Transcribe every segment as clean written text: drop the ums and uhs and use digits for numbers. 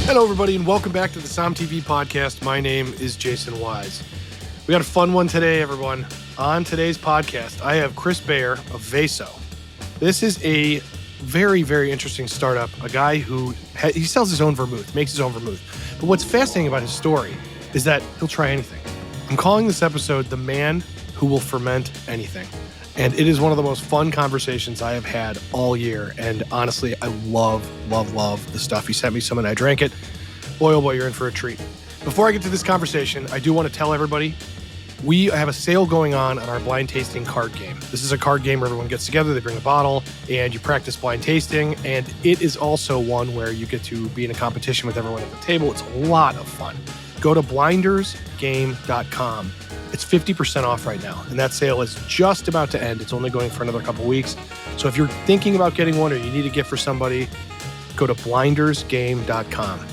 Hello, everybody, and welcome back to the Som TV podcast. My name is Jason Wise. We got a fun one today, everyone. On today's podcast, I have Chris Bayer of Vaso. This is a very, very interesting startup. A guy who he sells his own vermouth, makes his own vermouth. But what's fascinating about his story is that he'll try anything. I'm calling this episode "The Man Who Will Ferment Anything," and it is one of the most fun conversations I have had all year. And honestly, I love the stuff. He sent me some and I drank it. Boy, oh boy, you're in for a treat. Before I get to this conversation, I do want to tell everybody we have a sale going on our blind tasting card game. This is a card game where everyone gets together, they bring a bottle, and you practice blind tasting. And it is also one where you get to be in a competition with everyone at the table. It's a lot of fun. Go to blindersgame.com. It's 50% off right now, and that sale is just about to end. It's only going for another couple weeks. So if you're thinking about getting one or you need a gift for somebody, go to blindersgame.com.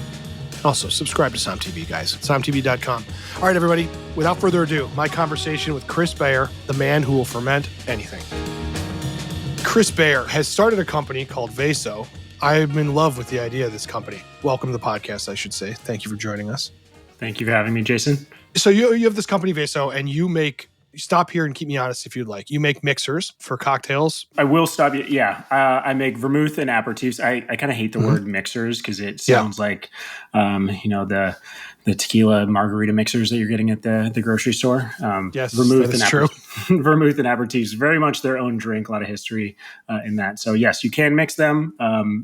Also, subscribe to Som TV, guys, at somtv.com. All right, everybody, without further ado, my conversation with Chris Bayer, the man who will ferment anything. Chris Bayer has started a company called Vaso. I'm in love with the idea of this company. Welcome to the podcast, I should say. Thank you for joining us. Thank you for having me, Jason. So you have this company, Vaso, and you stop here and keep me honest if you'd like. You make mixers for cocktails. I will stop you. Yeah. I make vermouth and aperitifs. I kind of hate the word mixers because it sounds like, the tequila margarita mixers that you're getting at the grocery store. Yes, vermouth that is and true. Vermouth and aperitifs, very much their own drink, a lot of history in that. So yes, you can mix them.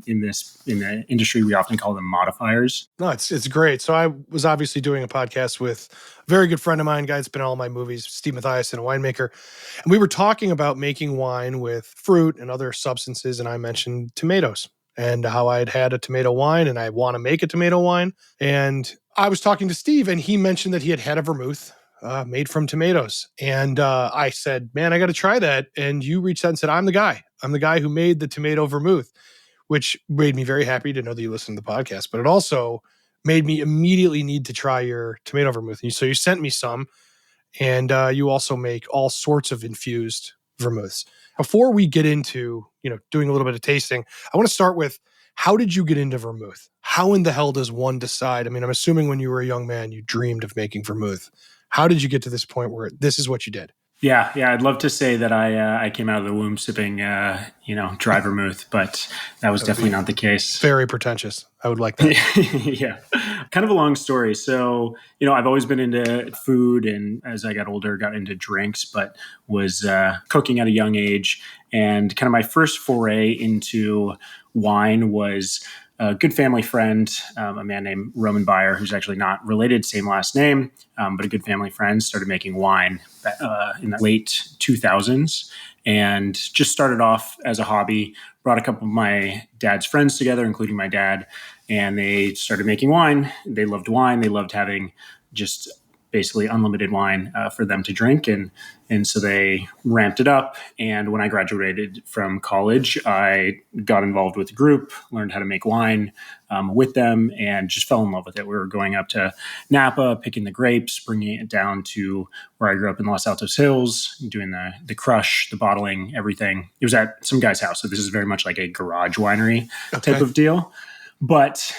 In the industry, we often call them modifiers. No, it's great. So I was obviously doing a podcast with a very good friend of mine, guy that's been in all my movies, Steve Mathias, and a winemaker. And we were talking about making wine with fruit and other substances. And I mentioned tomatoes and how I had a tomato wine and I want to make a tomato wine. And I was talking to Steve and he mentioned that he had a vermouth made from tomatoes. And I said, man, I got to try that. And you reached out and said, I'm the guy who made the tomato vermouth, which made me very happy to know that you listened to the podcast. But it also made me immediately need to try your tomato vermouth. So you sent me some, and you also make all sorts of infused vermouths. Before we get into, doing a little bit of tasting, I want to start with, how did you get into vermouth? How in the hell does one decide? I mean, I'm assuming when you were a young man, you dreamed of making vermouth. How did you get to this point where this is what you did? Yeah. I'd love to say that I came out of the womb sipping, dry vermouth, but that was definitely not the case. Very pretentious. I would like that. Yeah. Kind of a long story. So, I've always been into food, and as I got older, got into drinks, but was cooking at a young age. And kind of my first foray into wine was a good family friend, a man named Roman Bayer, who's actually not related, same last name, but a good family friend, started making wine in the late 2000s and just started off as a hobby, brought a couple of my dad's friends together, including my dad, and they started making wine. They loved wine. They loved having just basically unlimited wine for them to drink. And so they ramped it up. And when I graduated from college, I got involved with the group, learned how to make wine with them, and just fell in love with it. We were going up to Napa, picking the grapes, bringing it down to where I grew up in Los Altos Hills, doing the crush, the bottling, everything. It was at some guy's house. So this is very much like a garage winery type of deal. But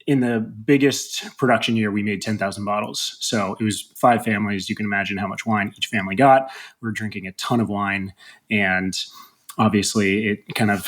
in the biggest production year, we made 10,000 bottles. So it was 5 families. You can imagine how much wine each family got. We were drinking a ton of wine. And obviously, it kind of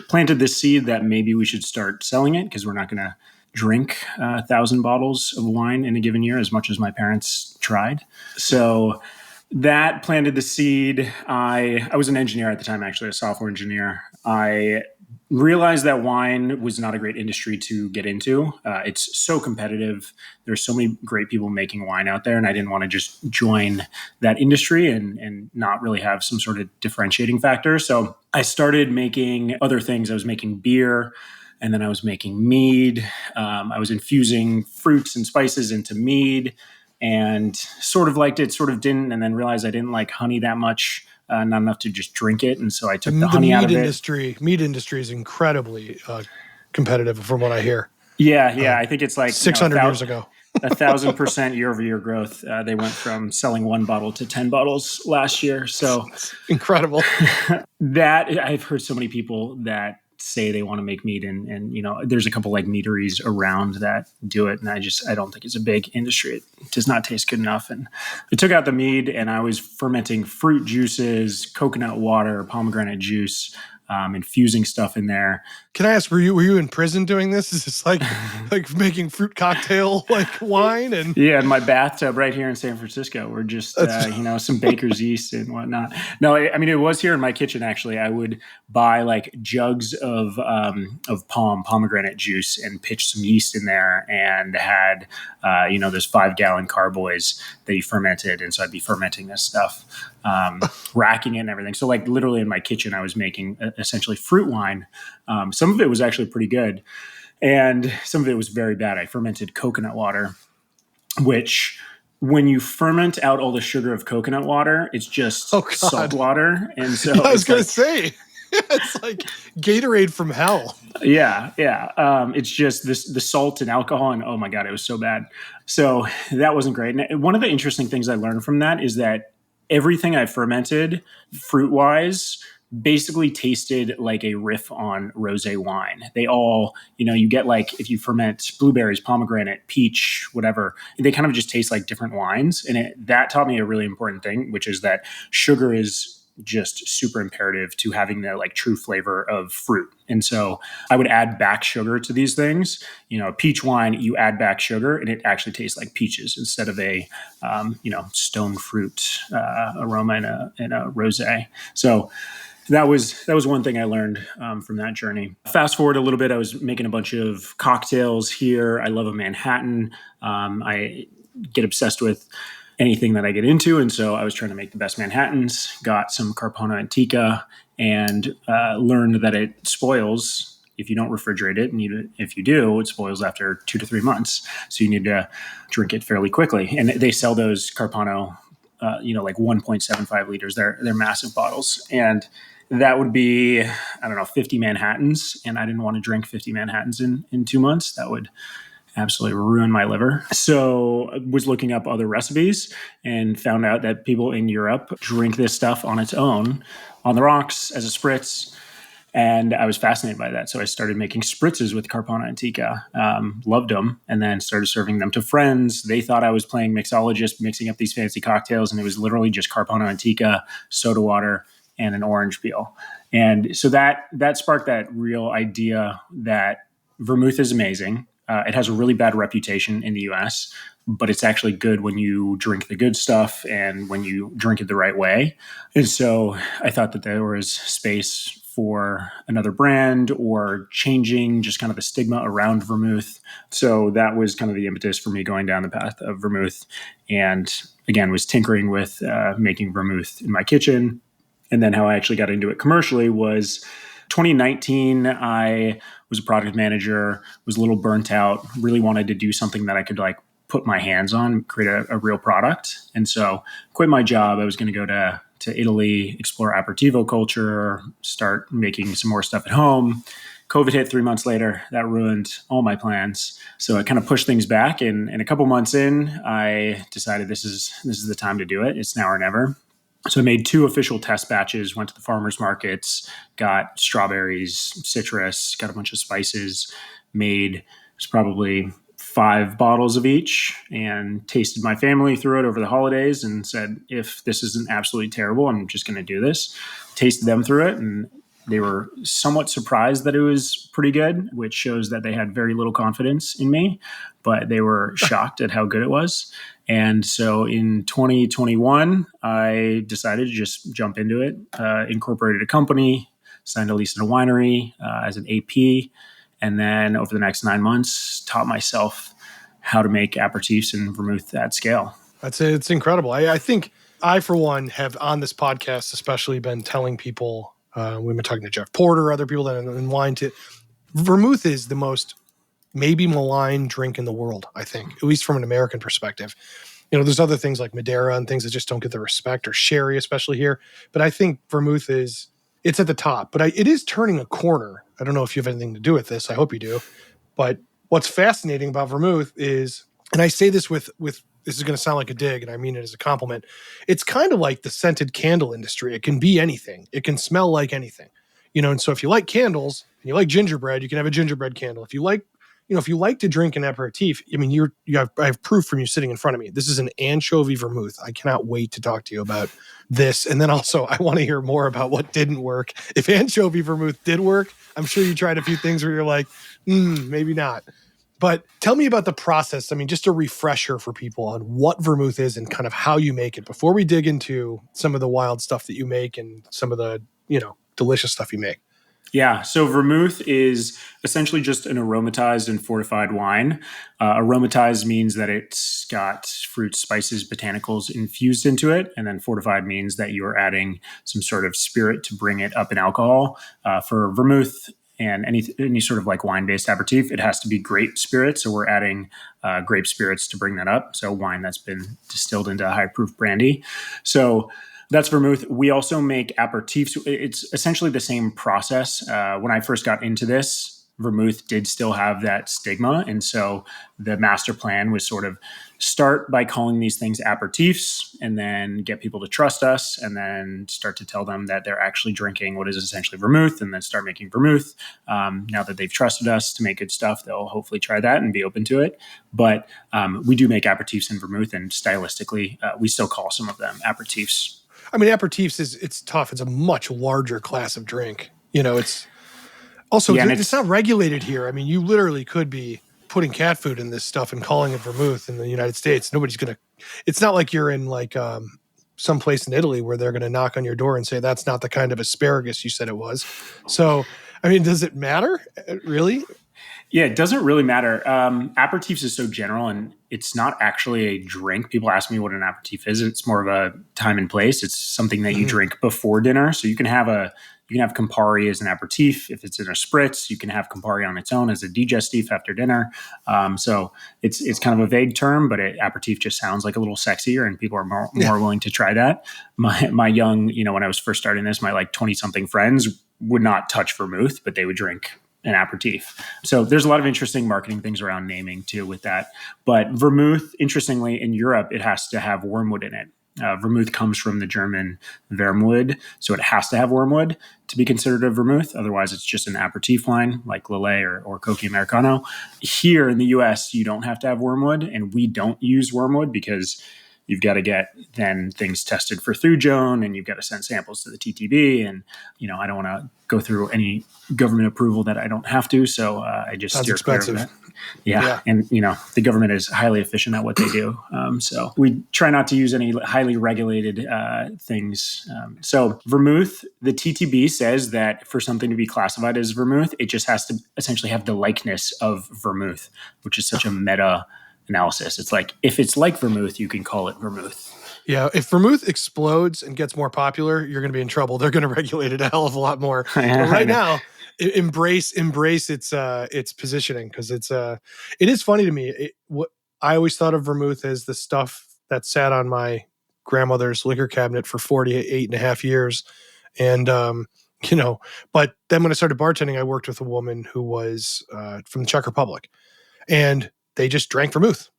planted this seed that maybe we should start selling it, because we're not going to drink 1,000 bottles of wine in a given year, as much as my parents tried. So that planted the seed. I was an engineer at the time, actually, a software engineer. I realized that wine was not a great industry to get into. It's so competitive. There's so many great people making wine out there, and I didn't want to just join that industry and not really have some sort of differentiating factor. So I started making other things. I was making beer, and then I was making mead. I was infusing fruits and spices into mead, and sort of liked it, sort of didn't, and then realized I didn't like honey that much. Not enough to just drink it. And so I took the honey out of it. Meat industry is incredibly competitive from what I hear. Yeah. I think it's like 600 years ago. 1,000% year-over-year growth. They went from selling 1 bottle to 10 bottles last year. So that's incredible. That I've heard so many people that say they want to make meat, and there's a couple like meaderies around that do it, and I don't think it's a big industry. It does not taste good enough. And I took out the mead, and I was fermenting fruit juices, coconut water, pomegranate juice, infusing stuff in there. Can I ask, were you in prison doing this? Is this like making fruit cocktail like wine? And yeah, in my bathtub right here in San Francisco, we're just some baker's yeast and whatnot. No, I mean, it was here in my kitchen. Actually, I would buy like jugs of pomegranate juice and pitch some yeast in there, and had those 5-gallon carboys that you fermented, and so I'd be fermenting this stuff, racking it and everything. So like literally in my kitchen, I was making essentially fruit wine. Some of it was actually pretty good, and some of it was very bad. I fermented coconut water, which when you ferment out all the sugar of coconut water, it's just salt water. And so I was going to say, it's like Gatorade from hell. Yeah. It's just the salt and alcohol, and oh my God, it was so bad. So that wasn't great. And one of the interesting things I learned from that is that everything I fermented fruit-wise basically tasted like a riff on rosé wine. They all, you get like, if you ferment blueberries, pomegranate, peach, whatever, they kind of just taste like different wines. And that taught me a really important thing, which is that sugar is just super imperative to having the like true flavor of fruit. And so I would add back sugar to these things. Peach wine, you add back sugar and it actually tastes like peaches instead of a, stone fruit aroma in a rosé. So that was one thing I learned from that journey. Fast forward a little bit, I was making a bunch of cocktails here. I love a Manhattan. I get obsessed with anything that I get into. And so I was trying to make the best Manhattans, got some Carpona Antica, and learned that it spoils if you don't refrigerate it. And if you do, it spoils after 2 to 3 months. So you need to drink it fairly quickly. And they sell those Carpano, like 1.75 liters. They're massive bottles. And that would be, 50 Manhattans. And I didn't want to drink 50 Manhattans in 2 months. That would absolutely ruin my liver. So I was looking up other recipes and found out that people in Europe drink this stuff on its own, on the rocks, as a spritz. And I was fascinated by that. So I started making spritzes with Carpona Antica, loved them, and then started serving them to friends. They thought I was playing mixologist, mixing up these fancy cocktails, and it was literally just Carpona Antica, soda water, and an orange peel. And so that sparked that real idea that vermouth is amazing. It has a really bad reputation in the US, but it's actually good when you drink the good stuff and when you drink it the right way. And so I thought that there was space for another brand or changing just kind of the stigma around vermouth. So that was kind of the impetus for me going down the path of vermouth. And again, was tinkering with making vermouth in my kitchen. And then how I actually got into it commercially was 2019, I was a product manager, was a little burnt out, really wanted to do something that I could like put my hands on, create a real product. And so quit my job. I was going to go to Italy, explore aperitivo culture, start making some more stuff at home. COVID hit 3 months later. That ruined all my plans. So I kind of pushed things back. And a couple months in, I decided this is the time to do it. It's now or never. So I made 2 official test batches, went to the farmers markets, got strawberries, citrus, got a bunch of spices, made probably 5 bottles of each, and tasted my family through it over the holidays and said, if this isn't absolutely terrible, I'm just going to do this. Tasted them through it, and they were somewhat surprised that it was pretty good, which shows that they had very little confidence in me, but they were shocked at how good it was. And so in 2021, I decided to just jump into it, incorporated a company, signed a lease at a winery as an AP, and then over the next 9 months, taught myself how to make aperitifs and vermouth at scale. It's incredible. I think I, for one, have on this podcast especially been telling people, we've been talking to Jeff Porter, other people that are in wine, vermouth is the most maybe maligned drink in the world, I think, at least from an American perspective. There's other things like Madeira and things that just don't get the respect, or sherry, especially here. But I think vermouth it's at the top. But it is turning a corner. I don't know if you have anything to do with this. I hope you do. But what's fascinating about vermouth is, and I say this with this is going to sound like a dig, and I mean it as a compliment. It's kind of like the scented candle industry. It can be anything. It can smell like anything. And so if you like candles and you like gingerbread, you can have a gingerbread candle. If you like to drink an aperitif, I mean, I have proof from you sitting in front of me. This is an anchovy vermouth. I cannot wait to talk to you about this. And then also, I want to hear more about what didn't work. If anchovy vermouth did work, I'm sure you tried a few things where you're like, maybe not. But tell me about the process. I mean, just a refresher for people on what vermouth is and kind of how you make it before we dig into some of the wild stuff that you make and some of the, delicious stuff you make. Yeah, so vermouth is essentially just an aromatized and fortified wine. Aromatized means that it's got fruits, spices, botanicals infused into it, and then fortified means that you're adding some sort of spirit to bring it up in alcohol. For vermouth and any sort of like wine-based aperitif, it has to be grape spirit, so we're adding grape spirits to bring that up. So wine that's been distilled into high-proof brandy. So that's vermouth. We also make aperitifs. It's essentially the same process. When I first got into this, vermouth did still have that stigma. And so the master plan was sort of start by calling these things aperitifs and then get people to trust us and then start to tell them that they're actually drinking what is essentially vermouth and then start making vermouth. Now that they've trusted us to make good stuff, they'll hopefully try that and be open to it. But we do make aperitifs in vermouth, and stylistically, we still call some of them aperitifs. I mean, aperitifs it's tough. It's a much larger class of drink. It's also, it's not regulated here. I mean, you literally could be putting cat food in this stuff and calling it vermouth in the United States. It's not like you're in like someplace in Italy where they're going to knock on your door and say, that's not the kind of asparagus you said it was. So, I mean, does it matter really? Yeah, it doesn't really matter. Aperitifs is so general, and it's not actually a drink. People ask me what an aperitif is. It's more of a time and place. It's something that you drink before dinner. So you can have Campari as an aperitif. If it's in a spritz, you can have Campari on its own as a digestif after dinner. So it's kind of a vague term, but aperitif just sounds like a little sexier, and people are more willing to try that. My young, when I was first starting this, my like 20-something friends would not touch vermouth, but they would drink an aperitif. So there's a lot of interesting marketing things around naming too with that. But vermouth, interestingly, in Europe, it has to have wormwood in it. Vermouth comes from the German Vermwood, so it has to have wormwood to be considered a vermouth. Otherwise, it's just an aperitif line like Lillet or Coca Americano. Here in the US, you don't have to have wormwood, and we don't use wormwood because you've got to get then things tested for thujone, and you've got to send samples to the TTB. And, I don't want to go through any government approval that I don't have to. So I just Sounds steer expensive. clear of that. Yeah. And, the government is highly efficient at what they do. So we try not to use any highly regulated things. So vermouth, the TTB says that for something to be classified as vermouth, it just has to essentially have the likeness of vermouth, which is such a meta analysis. It's like, if it's like vermouth, you can call it vermouth. Yeah, if vermouth explodes and gets more popular, you're going to be in trouble. They're going to regulate it a hell of a lot more. But right now, embrace its positioning, because it is funny to me. What I always thought of vermouth as the stuff that sat on my grandmother's liquor cabinet for 48 and a half years. And, but then when I started bartending, I worked with a woman who was from the Czech Republic, and they just drank vermouth.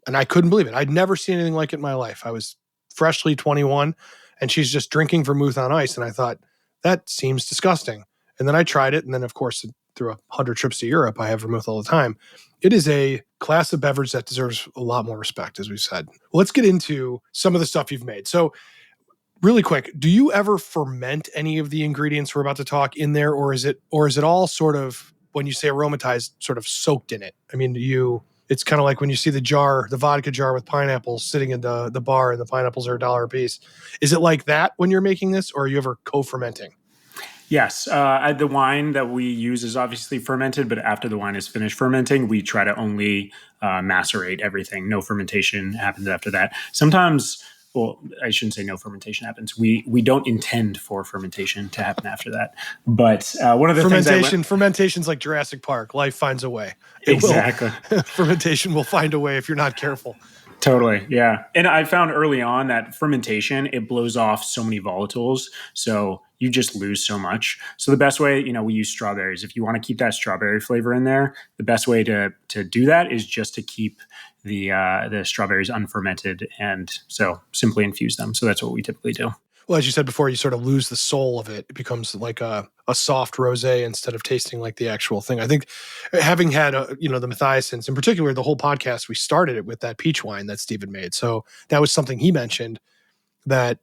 And I couldn't believe it. I'd never seen anything like it in my life. I was freshly 21, and she's just drinking vermouth on ice. And I thought, that seems disgusting. And then I tried it. And then, of course, through 100 trips to Europe, I have vermouth all the time. It is a class of beverage that deserves a lot more respect, as we've said. Let's get into some of the stuff you've made. So really quick, do you ever ferment any of the ingredients we're about to talk in there? Or is it all sort of, when you say aromatized, sort of soaked in it? I mean, it's kind of like when you see the vodka jar with pineapples sitting in the bar, and the pineapples are $1 a piece. Is it like that when you're making this, or are you ever co-fermenting? Yes. The wine that we use is obviously fermented, but after the wine is finished fermenting, we try to only macerate everything. No fermentation happens after that. Sometimes, well, I shouldn't say no fermentation happens. We don't intend for fermentation to happen after that. But one of the fermentation's like Jurassic Park. Life finds a way. Exactly. Fermentation will find a way if you're not careful. Totally. Yeah. And I found early on that fermentation, it blows off so many volatiles. So you just lose so much. So the best way, we use strawberries. If you want to keep that strawberry flavor in there, the best way to do that is just to keep the strawberries unfermented. And so simply infuse them. So that's what we typically do. Well, as you said before, you sort of lose the soul of it. It becomes like a soft rosé instead of tasting like the actual thing. I think having had, the Mathiasins, in particular, the whole podcast, we started it with that peach wine that Stephen made. So that was something he mentioned, that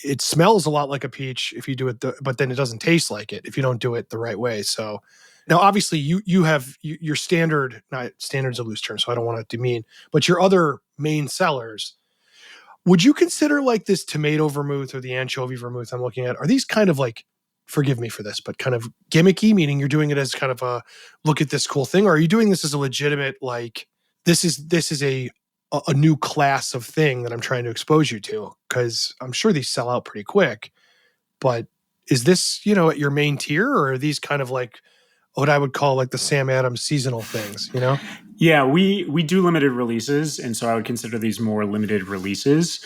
it smells a lot like a peach if you do it, but then it doesn't taste like it if you don't do it the right way. So now, obviously, you have your standard, not standards a loose term, so I don't want to demean, but your other main sellers. Would you consider like this tomato vermouth or the anchovy vermouth I'm looking at? Are these kind of like, forgive me for this, but kind of gimmicky, meaning you're doing it as kind of a look at this cool thing, or are you doing this as a legitimate like this is a new class of thing that I'm trying to expose you to? Because I'm sure these sell out pretty quick. But is this, at your main tier, or are these kind of like what I would call like the Sam Adams seasonal things, Yeah, we do limited releases, and so I would consider these more limited releases.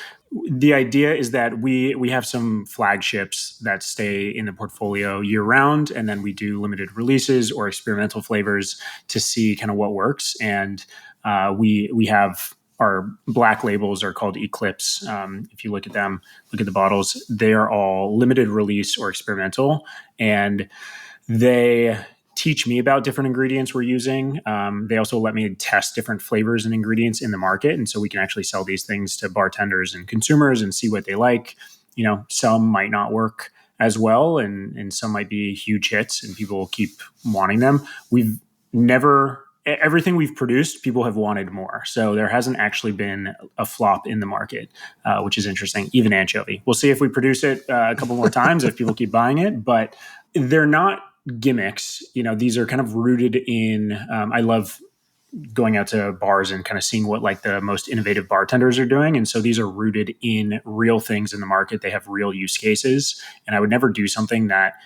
The idea is that we have some flagships that stay in the portfolio year round, and then we do limited releases or experimental flavors to see kind of what works. And we have our black labels are called Eclipse. If you look at them, look at the bottles, they are all limited release or experimental, and they teach me about different ingredients we're using. They also let me test different flavors and ingredients in the market. And so we can actually sell these things to bartenders and consumers and see what they like. Some might not work as well, and some might be huge hits and people will keep wanting them. Everything we've produced, people have wanted more. So there hasn't actually been a flop in the market, which is interesting. Even anchovy. We'll see if we produce it a couple more times, if people keep buying it, but they're not gimmicks. These are kind of rooted in, I love going out to bars and kind of seeing what like the most innovative bartenders are doing. And so these are rooted in real things in the market. They have real use cases. And I would never do something that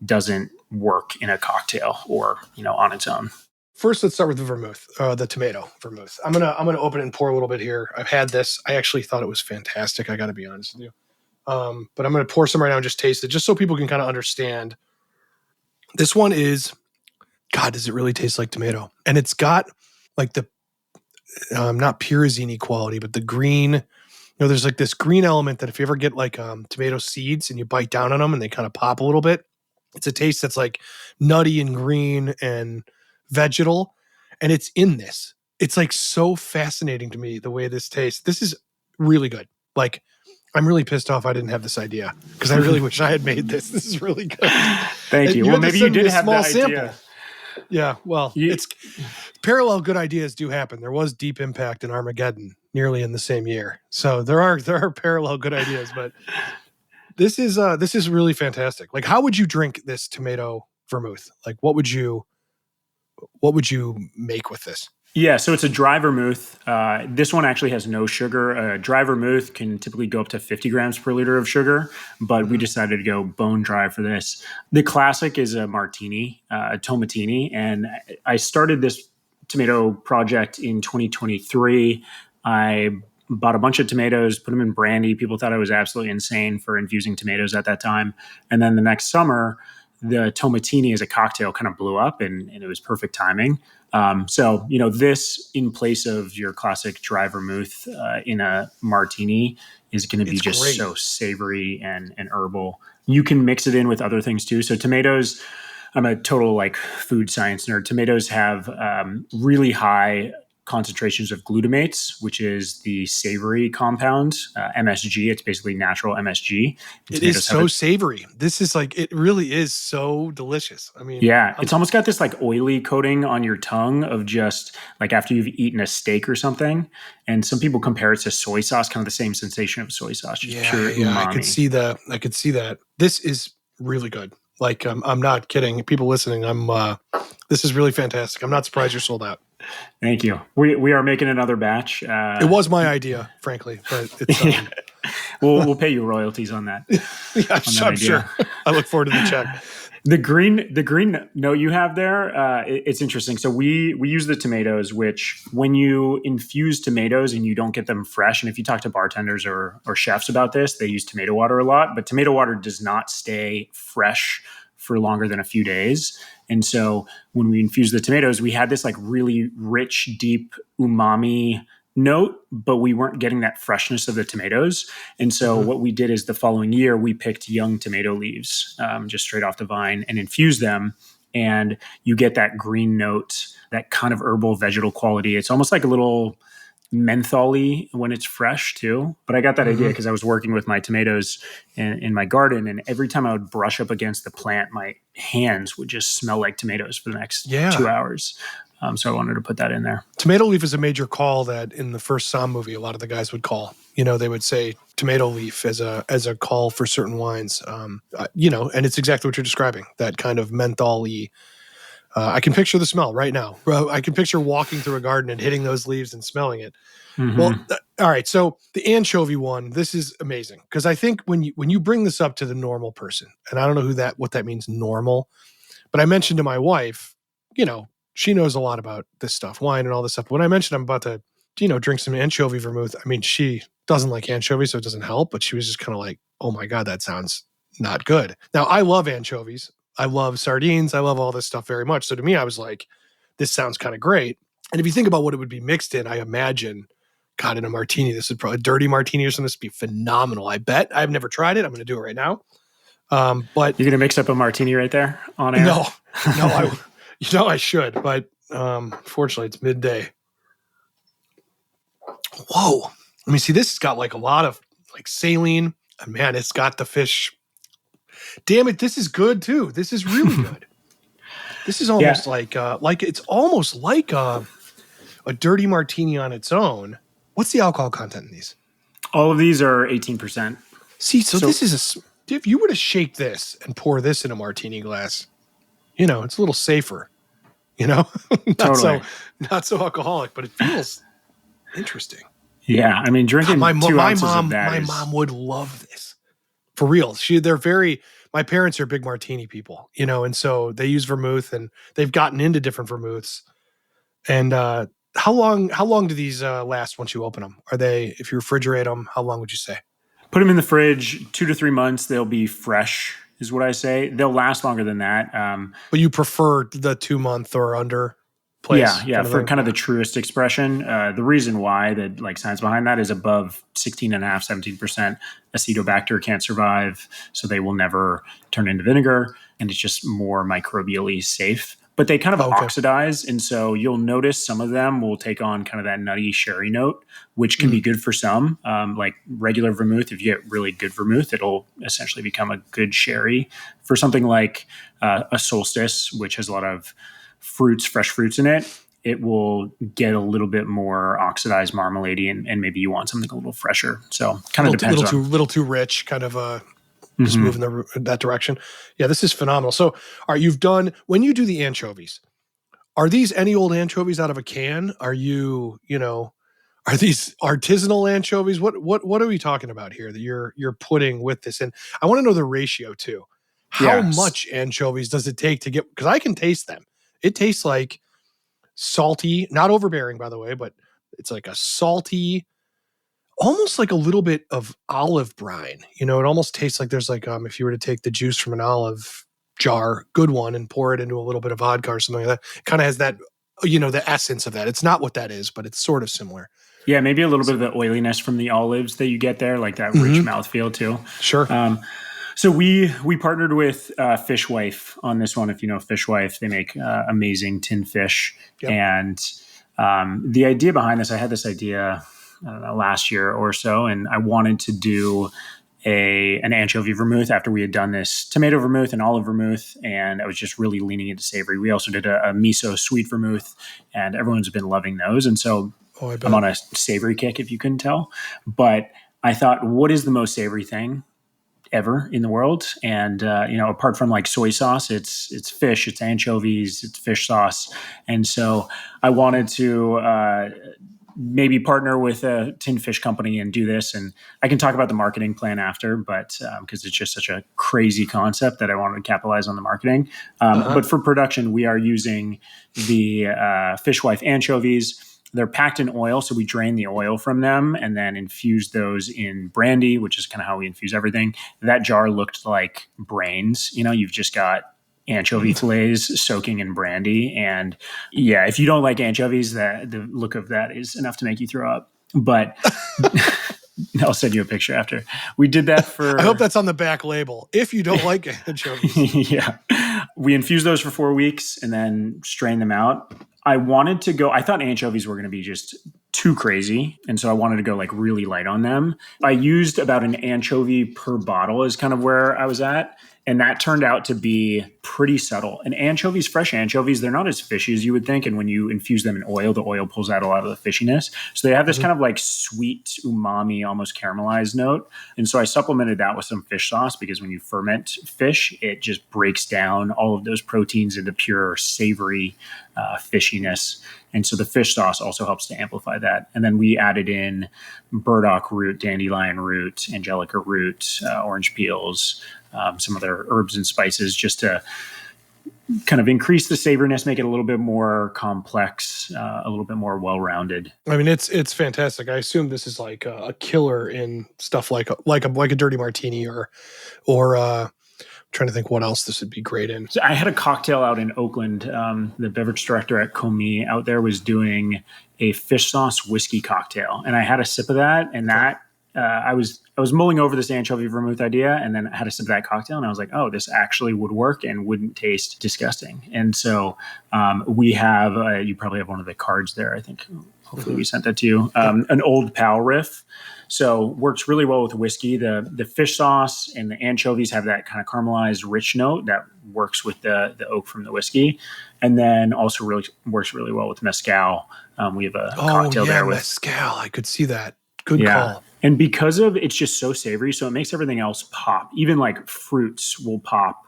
doesn't work in a cocktail or, on its own. First, let's start with the vermouth, the tomato vermouth. I'm gonna open it and pour a little bit here. I've had this. I actually thought it was fantastic. I got to be honest with you. But I'm gonna pour some right now and just taste it, just so people can kind of understand. This one is, God, does it really taste like tomato? And it's got like the not pyrazine quality, but the green. There's like this green element that if you ever get like tomato seeds and you bite down on them and they kind of pop a little bit, it's a taste that's like nutty and green and vegetal, and it's in this. It's like so fascinating to me the way this tastes. This is really good. Like, I'm really pissed off I didn't have this idea, because I really wish I had made this. This is really good. Thank you. Well, maybe you did have that idea. Yeah, well, it's parallel good ideas do happen. There was Deep Impact and Armageddon nearly in the same year. So there are parallel good ideas, but this is really fantastic. Like, how would you drink this tomato vermouth? Like, what would you make with this? Yeah, so it's a dry vermouth. This one actually has no sugar. A dry vermouth can typically go up to 50 grams per liter of sugar, but we decided to go bone dry for this. The classic is a martini, a tomatini, and I started this tomato project in 2023. I bought a bunch of tomatoes, put them in brandy. People thought I was absolutely insane for infusing tomatoes at that time. And then the next summer, the tomatini as a cocktail kind of blew up, and it was perfect timing. So, this in place of your classic dry vermouth in a martini is going to be just great. So savory and herbal. You can mix it in with other things too. So tomatoes, I'm a total like food science nerd. Tomatoes have really high concentrations of glutamates, which is the savory compound, MSG. It's basically natural MSG. It is so savory. This is like, it really is so delicious. I mean, yeah, it's almost got this like oily coating on your tongue of just like after you've eaten a steak or something. And some people compare it to soy sauce, kind of the same sensation of soy sauce. Just pure umami. I could see that. This is really good. Like, I'm not kidding. People listening, this is really fantastic. I'm not surprised you're sold out. Thank you. We are making another batch. It was my idea, frankly, but it's we'll pay you royalties on that. I'm sure. I look forward to the check. The green note you have there, it's interesting. So we use the tomatoes, which when you infuse tomatoes and you don't get them fresh, and if you talk to bartenders or chefs about this, they use tomato water a lot, but tomato water does not stay fresh for longer than a few days. And so when we infuse the tomatoes, we had this like really rich, deep umami note, but we weren't getting that freshness of the tomatoes. And so what we did is the following year, we picked young tomato leaves just straight off the vine and infused them. And you get that green note, that kind of herbal vegetal quality. It's almost like a little mentholy when it's fresh too. But I got that idea because I was working with my tomatoes in my garden, and every time I would brush up against the plant, my hands would just smell like tomatoes for the next 2 hours. So I wanted to put that in there. Tomato leaf is a major call that in the first Somm movie, a lot of the guys would call. They would say tomato leaf as a call for certain wines. And it's exactly what you're describing. That kind of mentholy. I can picture the smell right now. I can picture walking through a garden and hitting those leaves and smelling it. Well, all right. So the anchovy one, this is amazing because I think when you bring this up to the normal person, and I don't know what that means, normal, but I mentioned to my wife, she knows a lot about this stuff, wine and all this stuff. When I mentioned I'm about to, drink some anchovy vermouth, I mean, she doesn't like anchovies, so it doesn't help, but she was just kind of like, oh my God, that sounds not good. Now, I love anchovies. I love sardines. I love all this stuff very much. So to me, I was like, this sounds kind of great. And if you think about what it would be mixed in, I imagine, God, in a martini, this would probably a dirty martini or something. This would be phenomenal. I bet. I've never tried it. I'm going to do it right now. But you're going to mix up a martini right there on air? No, I should, but fortunately it's midday. Whoa. Let me see. This has got like a lot of like saline. Man, it's got the fish. Damn it. This is good too. This is really good. This is almost like it's almost like a dirty martini on its own. What's the alcohol content in these? All of these are 18%. See, so this is if you were to shake this and pour this in a martini glass, it's a little safer, not Totally. not so alcoholic, but it feels interesting. Yeah. I mean, drinking my 2 ounces of that my mom would love this for real. My parents are big martini people, and so they use vermouth and they've gotten into different vermouths. And, how long do these last once you open them? Are they, if you refrigerate them, how long would you say? Put them in the fridge 2 to 3 months. They'll be fresh, is what I say. They'll last longer than that. But you prefer the 2 month or under place? Yeah. For kind of the truest expression. The reason why the science behind that is above 16.5%, 17% acetobacter can't survive. So they will never turn into vinegar. And it's just more microbially safe. But they kind of oxidize, and so you'll notice some of them will take on kind of that nutty sherry note, which can be good for some. Like regular vermouth, if you get really good vermouth, it'll essentially become a good sherry. For something like a solstice, which has a lot of fresh fruits in it, it will get a little bit more oxidized marmalade-y, and maybe you want something a little fresher. So kind of depends on. Little too rich, kind of just moving in that direction. Yeah, this is phenomenal. So, all right, when you do the anchovies, are these any old anchovies out of a can? Are you, are these artisanal anchovies? What are we talking about here that you're putting with this? And I want to know the ratio too. How much anchovies does it take to get? Because I can taste them. It tastes like salty, not overbearing, by the way, but it's like a salty, almost like a little bit of olive brine. It almost tastes like there's like, if you were to take the juice from an olive jar, good one, and pour it into a little bit of vodka or something like that, it kind of has that, the essence of that. It's not what that is, but it's sort of similar. Yeah, maybe a little bit of the oiliness from the olives that you get there, like that rich mouthfeel too. Sure. So we partnered with Fishwife on this one. If you know Fishwife, they make amazing tinned fish. Yep. And the idea behind this, I had this idea last year or so, and I wanted to do an anchovy vermouth after we had done this tomato vermouth and olive vermouth, and I was just really leaning into savory. We also did a miso sweet vermouth, and everyone's been loving those. And so I'm on a savory kick, if you couldn't tell. But I thought, what is the most savory thing ever in the world? And apart from like soy sauce, it's fish, it's anchovies, it's fish sauce. And so I wanted to maybe partner with a tinned fish company and do this. And I can talk about the marketing plan after, but because it's just such a crazy concept that I wanted to capitalize on the marketing. But for production, we are using the Fishwife anchovies. They're packed in oil, so we drain the oil from them and then infuse those in brandy, which is kind of how we infuse everything. That jar looked like brains. You've just got anchovy fillets soaking in brandy. And yeah, if you don't like anchovies, the look of that is enough to make you throw up. But I'll send you a picture after. We did that for... I hope that's on the back label. If you don't like anchovies. Yeah. We infused those for 4 weeks and then strained them out. I thought anchovies were going to be just too crazy. And so I wanted to go like really light on them. I used about an anchovy per bottle is kind of where I was at. And that turned out to be pretty subtle. And anchovies, fresh anchovies, they're not as fishy as you would think. And when you infuse them in oil, the oil pulls out a lot of the fishiness. So they have this kind of like sweet, umami, almost caramelized note. And so I supplemented that with some fish sauce because when you ferment fish, it just breaks down all of those proteins into pure savory fishiness. And so the fish sauce also helps to amplify that. And then we added in burdock root, dandelion root, angelica root, orange peels, some other herbs and spices just to kind of increase the savoriness, make it a little bit more complex, a little bit more well-rounded. I mean, it's fantastic. I assume this is like a killer in stuff like a dirty martini or trying to think what else this would be great in. So I had a cocktail out in Oakland. The beverage director at Comey out there was doing a fish sauce whiskey cocktail, and I had a sip of that, and that I was mulling over this anchovy vermouth idea, and then I had a sip of that cocktail, and I was like, oh, this actually would work and wouldn't taste disgusting. And so we have you probably have one of the cards there. I think hopefully we sent that to you. An Old Pal riff. So works really well with whiskey. The fish sauce and the anchovies have that kind of caramelized rich note that works with the oak from the whiskey. And then also really works really well with mezcal. We have a cocktail there with mezcal. I could see that. Good call. And because of it's just so savory, so it makes everything else pop. Even like fruits will pop.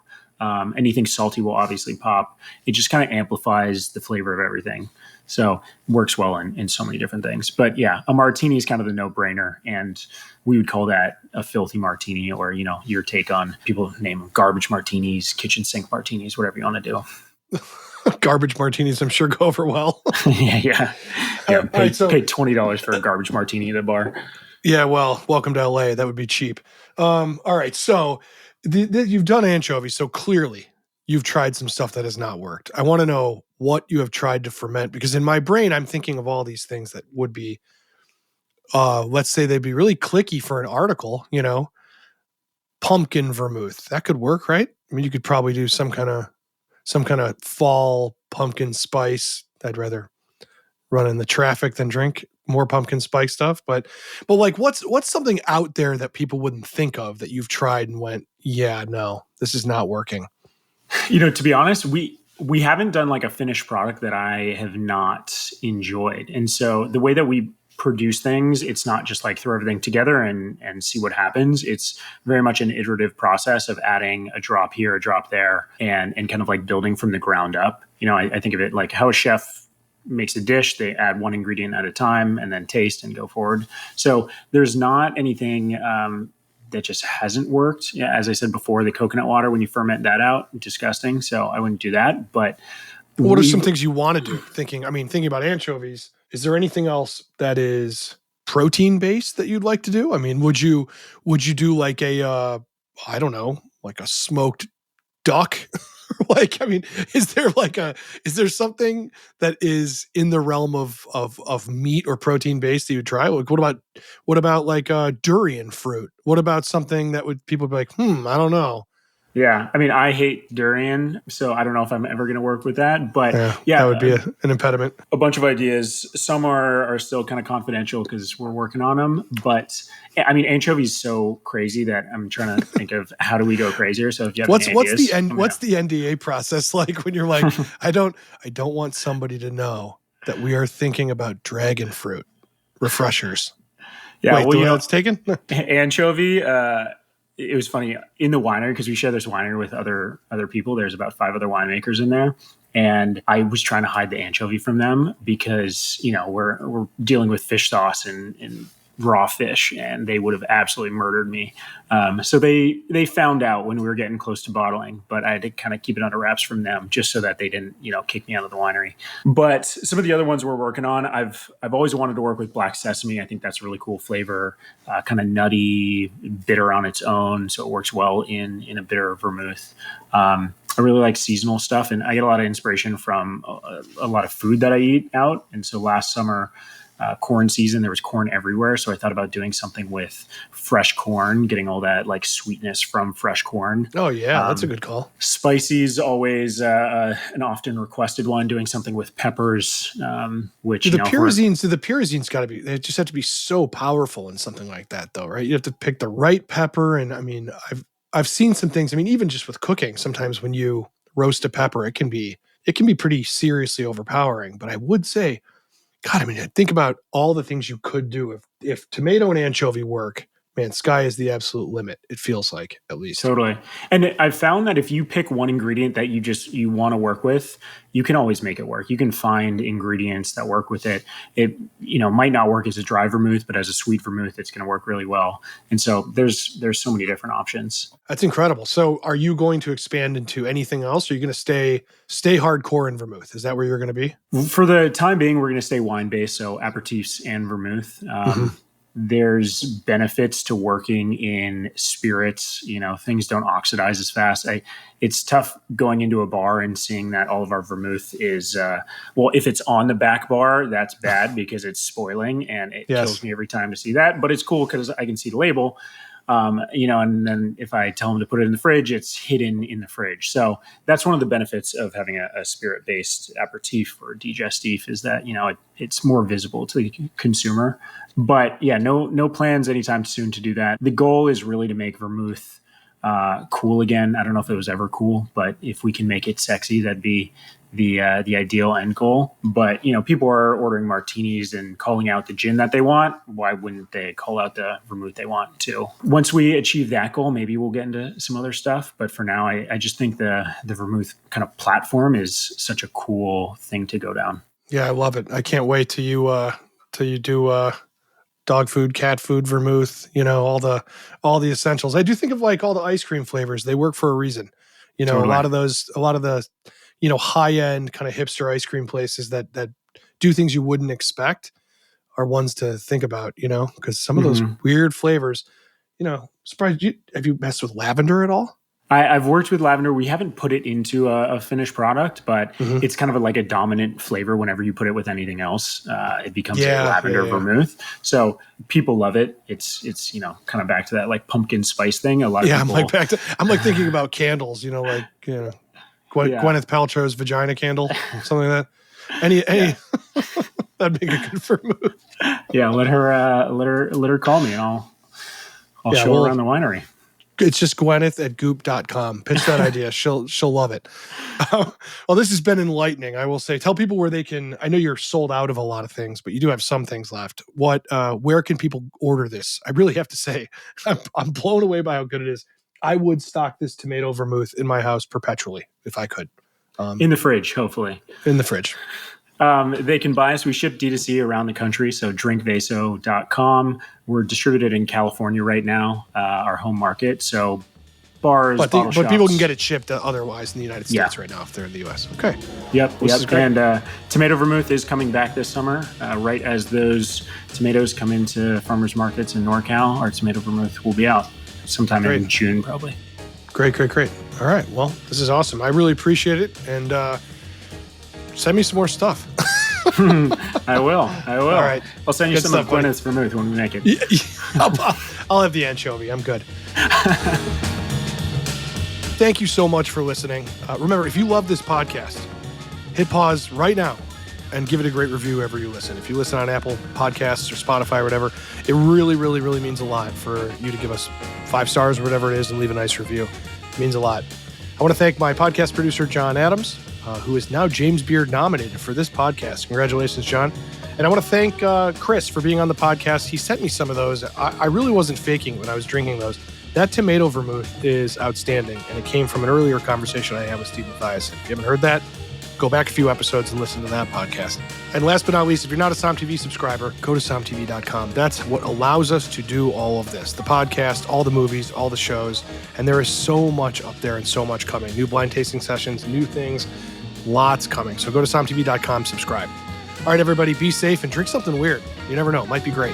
Anything salty will obviously pop. It just kind of amplifies the flavor of everything. So works well in so many different things. But yeah, a martini is kind of the no-brainer. And we would call that a filthy martini, or, your take on people name them garbage martinis, kitchen sink martinis, whatever you want to do. Garbage martinis, I'm sure, go over well. Yeah. Pay $20 for a garbage martini at a bar. Yeah, well, welcome to LA. That would be cheap. All right, so you've done anchovies, so clearly you've tried some stuff that has not worked. I want to know what you have tried to ferment, because in my brain, I'm thinking of all these things that would be, let's say they'd be really clicky for an article, pumpkin vermouth. That could work, right? I mean, you could probably do some kind of fall pumpkin spice. I'd rather run in the traffic than drink more pumpkin spice stuff. But like, what's something out there that people wouldn't think of that you've tried and went, yeah, no, this is not working? To be honest, we haven't done like a finished product that I have not enjoyed. And so the way that we produce things, it's not just like throw everything together and see what happens. It's very much an iterative process of adding a drop here, a drop there, and kind of like building from the ground up. I think of it like how a chef makes a dish. They add one ingredient at a time and then taste and go forward. So there's not anything that just hasn't worked. Yeah, as I said before, the coconut water, when you ferment that out, disgusting. So I wouldn't do that. But what are some things you want to do? Thinking about anchovies, is there anything else that is protein based that you'd like to do? I mean, would you do like a like a smoked duck? Is there something that is in the realm of meat or protein based that you would try? Like, what about like durian fruit? What about something that people be like, I don't know. Yeah. I mean, I hate durian, so I don't know if I'm ever going to work with that, but that would be an impediment. A bunch of ideas. Some are still kind of confidential because we're working on them, but I mean, anchovy is so crazy that I'm trying to think of how do we go crazier. So if you have what's the NDA process like when you're like, I don't want somebody to know that we are thinking about dragon fruit refreshers. Yeah. Wait, it's taken? Anchovy, it was funny in the winery because we share this winery with other people. There's about 5 other winemakers in there. And I was trying to hide the anchovy from them because, we're dealing with fish sauce and raw fish, and they would have absolutely murdered me. So they found out when we were getting close to bottling, but I had to kind of keep it under wraps from them just so that they didn't, kick me out of the winery. But some of the other ones we're working on, I've always wanted to work with black sesame. I think that's a really cool flavor, kind of nutty, bitter on its own. So it works well in a bitter vermouth. I really like seasonal stuff, and I get a lot of inspiration from a lot of food that I eat out. And so last summer, corn season, there was corn everywhere. So I thought about doing something with fresh corn, getting all that like sweetness from fresh corn. Oh yeah, that's a good call. Spicy is always an often requested one. Doing something with peppers, which the pyrazines got to be. They just have to be so powerful in something like that, though, right? You have to pick the right pepper, and I mean, I've seen some things. I mean, even just with cooking, sometimes when you roast a pepper, it can be pretty seriously overpowering. But I would say, God, I mean, think about all the things you could do if tomato and anchovy work. Man, sky is the absolute limit. It feels like, at least. Totally. And I've found that if you pick one ingredient that you want to work with, you can always make it work. You can find ingredients that work with it. It, might not work as a dry vermouth, but as a sweet vermouth, it's going to work really well. And so there's so many different options. That's incredible. So are you going to expand into anything else? Or are you going to stay hardcore in vermouth? Is that where you're going to be? For the time being, we're going to stay wine-based, so aperitifs and vermouth. There's benefits to working in spirits. Things don't oxidize as fast. It's tough going into a bar and seeing that all of our vermouth is, if it's on the back bar, that's bad because it's spoiling, and it kills me every time to see that. But it's cool because I can see the label. And then if I tell them to put it in the fridge, it's hidden in the fridge. So that's one of the benefits of having a spirit-based aperitif or digestif is that, it's more visible to the consumer. But yeah, no plans anytime soon to do that. The goal is really to make vermouth cool again. I don't know if it was ever cool, but if we can make it sexy, that'd be the ideal end goal. But people are ordering martinis and calling out the gin that they want. Why wouldn't they call out the vermouth they want too? Once we achieve that goal, maybe we'll get into some other stuff. But for now, I just think the vermouth kind of platform is such a cool thing to go down. Yeah, I love it. I can't wait till you do dog food, cat food, vermouth. All the essentials. I do think of like all the ice cream flavors. They work for a reason. Totally. a lot of the high-end kind of hipster ice cream places that do things you wouldn't expect are ones to think about, because some of those weird flavors, surprised you. Have you messed with lavender at all? I've worked with lavender. We haven't put it into a finished product, but it's kind of like a dominant flavor whenever you put it with anything else. It becomes a lavender vermouth. So people love it. It's kind of back to that like pumpkin spice thing. A lot of people. I'm like thinking about candles, Gwyneth Paltrow's vagina candle, something like that. Any that'd make a good vermouth. Yeah, let her call me, and I'll show her around the winery. It's just Gwyneth at goop.com. Pitch that idea. She'll love it. Well, this has been enlightening. I will say, tell people where they can. I know you're sold out of a lot of things, but you do have some things left. Where can people order this? I really have to say, I'm blown away by how good it is. I would stock this tomato vermouth in my house perpetually if I could. In the fridge, hopefully. In the fridge. They can buy us. We ship D2C around the country, so drinkvaso.com. We're distributed in California right now, our home market. So bars, bottle shops. But people can get it shipped otherwise in the United States right now if they're in the U.S. Okay. Yep. And tomato vermouth is coming back this summer. Right as those tomatoes come into farmers markets in NorCal, our tomato vermouth will be out sometime in June, probably. Great. All right. Well, this is awesome. I really appreciate it. And send me some more stuff. I will. All right. I'll send you some of Gwyneth's vermouth when we make it. I'll have the anchovy. I'm good. Thank you so much for listening. Remember, if you love this podcast, hit pause right now and give it a great review wherever you listen. If you listen on Apple Podcasts or Spotify or whatever, it really, really, really means a lot for you to give us 5 stars or whatever it is and leave a nice review. It means a lot. I want to thank my podcast producer, John Adams, who is now James Beard nominated for this podcast. Congratulations, John. And I want to thank Chris for being on the podcast. He sent me some of those. I really wasn't faking when I was drinking those. That tomato vermouth is outstanding, and it came from an earlier conversation I had with Steve Mathias. If you haven't heard that, go back a few episodes and listen to that podcast. And last but not least, if you're not a SomTV subscriber, go to somtv.com. That's what allows us to do all of this. The podcast, all the movies, all the shows. And there is so much up there and so much coming. New blind tasting sessions, new things, lots coming. So go to somtv.com, subscribe. All right, everybody, be safe and drink something weird. You never know. It might be great.